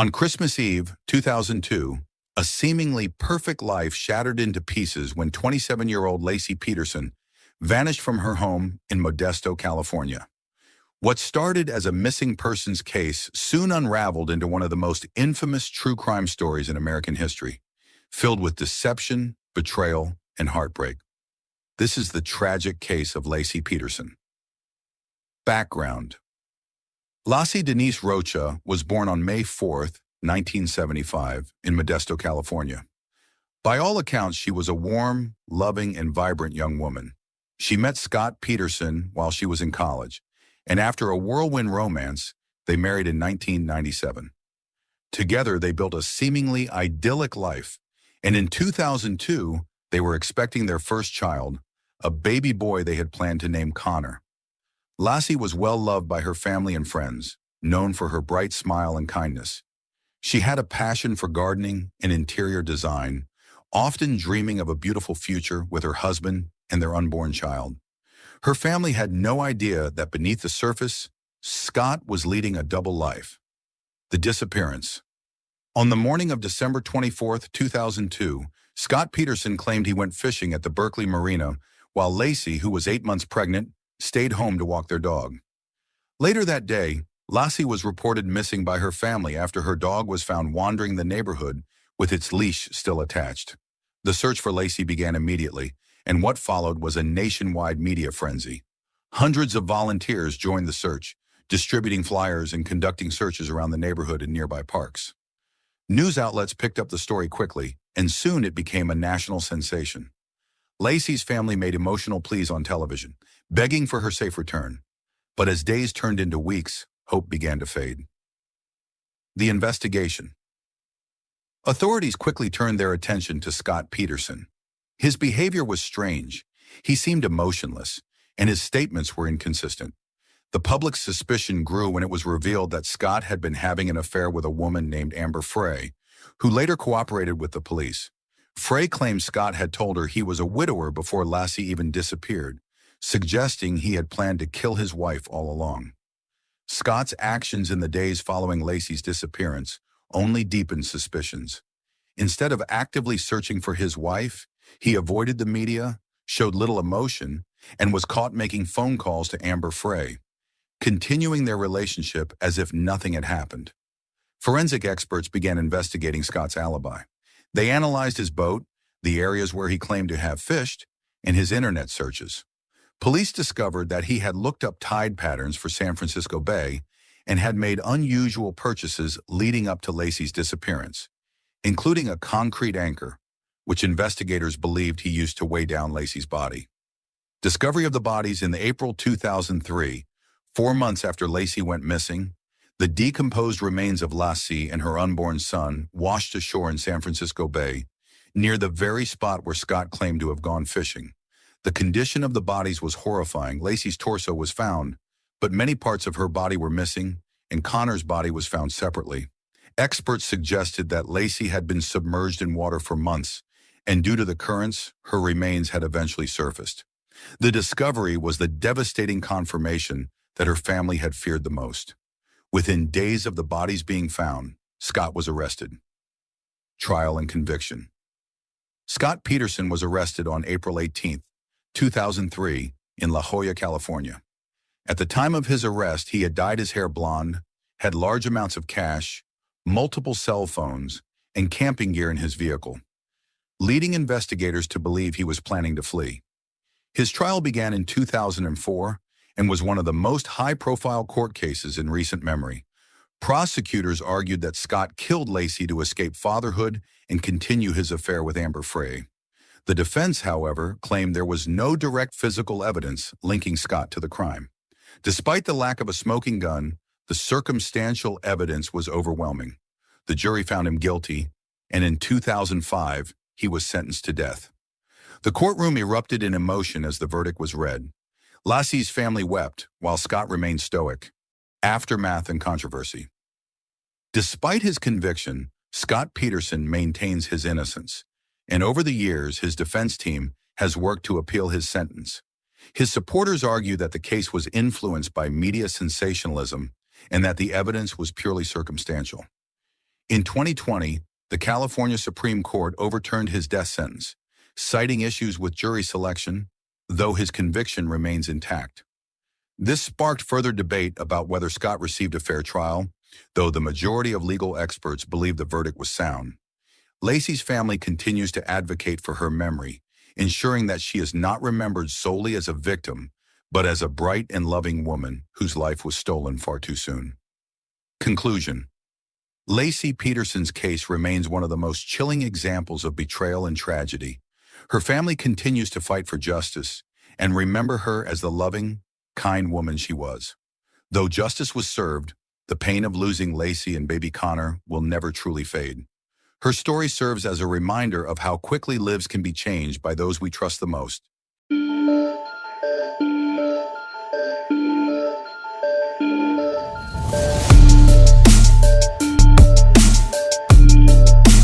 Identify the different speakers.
Speaker 1: On Christmas Eve, 2002, a seemingly perfect life shattered into pieces when 27-year-old Laci Peterson vanished from her home in Modesto, California. What started as a missing persons case soon unraveled into one of the most infamous true crime stories in American history, filled with deception, betrayal, and heartbreak. This is the tragic case of Laci Peterson. Background: Laci Denise Rocha was born on May 4, 1975, in Modesto, California. By all accounts, she was a warm, loving, and vibrant young woman. She met Scott Peterson while she was in college, and after a whirlwind romance, they married in 1997. Together, they built a seemingly idyllic life, and in 2002, they were expecting their first child, a baby boy they had planned to name Connor. Laci was well loved by her family and friends, known for her bright smile and kindness. She had a passion for gardening and interior design, often dreaming of a beautiful future with her husband and their unborn child. Her family had no idea that beneath the surface, Scott was leading a double life. The disappearance. On the morning of December 24, 2002, Scott Peterson claimed he went fishing at the Berkeley Marina while Laci, who was 8 months pregnant, stayed home to walk their dog. Later that day, Laci was reported missing by her family after her dog was found wandering the neighborhood with its leash still attached. The search for Laci began immediately, and what followed was a nationwide media frenzy. Hundreds of volunteers joined the search, distributing flyers and conducting searches around the neighborhood and nearby parks. News outlets picked up the story quickly, and soon it became a national sensation. Laci's family made emotional pleas on television, begging for her safe return. But as days turned into weeks, hope began to fade. The investigation. Authorities quickly turned their attention to Scott Peterson. His behavior was strange. He seemed emotionless, and his statements were inconsistent. The public's suspicion grew when it was revealed that Scott had been having an affair with a woman named Amber Frey, who later cooperated with the police. Frey claimed Scott had told her he was a widower before Laci even disappeared, suggesting he had planned to kill his wife all along. Scott's actions in the days following Laci's disappearance only deepened suspicions. Instead of actively searching for his wife, he avoided the media, showed little emotion, and was caught making phone calls to Amber Frey, continuing their relationship as if nothing had happened. Forensic experts began investigating Scott's alibi. They analyzed his boat, the areas where he claimed to have fished, and his internet searches. Police discovered that he had looked up tide patterns for San Francisco Bay and had made unusual purchases leading up to Laci's disappearance, including a concrete anchor, which investigators believed he used to weigh down Laci's body. Discovery of the bodies in April 2003, 4 months after Laci went missing. The decomposed remains of Laci and her unborn son washed ashore in San Francisco Bay, near the very spot where Scott claimed to have gone fishing. The condition of the bodies was horrifying. Laci's torso was found, but many parts of her body were missing, and Connor's body was found separately. Experts suggested that Laci had been submerged in water for months, and due to the currents, her remains had eventually surfaced. The discovery was the devastating confirmation that her family had feared the most. Within days of the bodies being found, Scott was arrested. Trial and conviction. Scott Peterson was arrested on April 18, 2003, in La Jolla, California. At the time of his arrest, he had dyed his hair blonde, had large amounts of cash, multiple cell phones, and camping gear in his vehicle, leading investigators to believe he was planning to flee. His trial began in 2004 and was one of the most high-profile court cases in recent memory. Prosecutors argued that Scott killed Laci to escape fatherhood and continue his affair with Amber Frey. The defense, however, claimed there was no direct physical evidence linking Scott to the crime. Despite the lack of a smoking gun, the circumstantial evidence was overwhelming. The jury found him guilty, and in 2005, he was sentenced to death. The courtroom erupted in emotion as the verdict was read. Laci's family wept, while Scott remained stoic. Aftermath and controversy. Despite his conviction, Scott Peterson maintains his innocence, and over the years, his defense team has worked to appeal his sentence. His supporters argue that the case was influenced by media sensationalism and that the evidence was purely circumstantial. In 2020, the California Supreme Court overturned his death sentence, citing issues with jury selection, though his conviction remains intact. This sparked further debate about whether Scott received a fair trial, though the majority of legal experts believe the verdict was sound. Laci's family continues to advocate for her memory, ensuring that she is not remembered solely as a victim, but as a bright and loving woman whose life was stolen far too soon. Conclusion. Laci Peterson's case remains one of the most chilling examples of betrayal and tragedy. Her family continues to fight for justice and remember her as the loving, kind woman she was. Though justice was served, the pain of losing Laci and baby Connor will never truly fade. Her story serves as a reminder of how quickly lives can be changed by those we trust the most.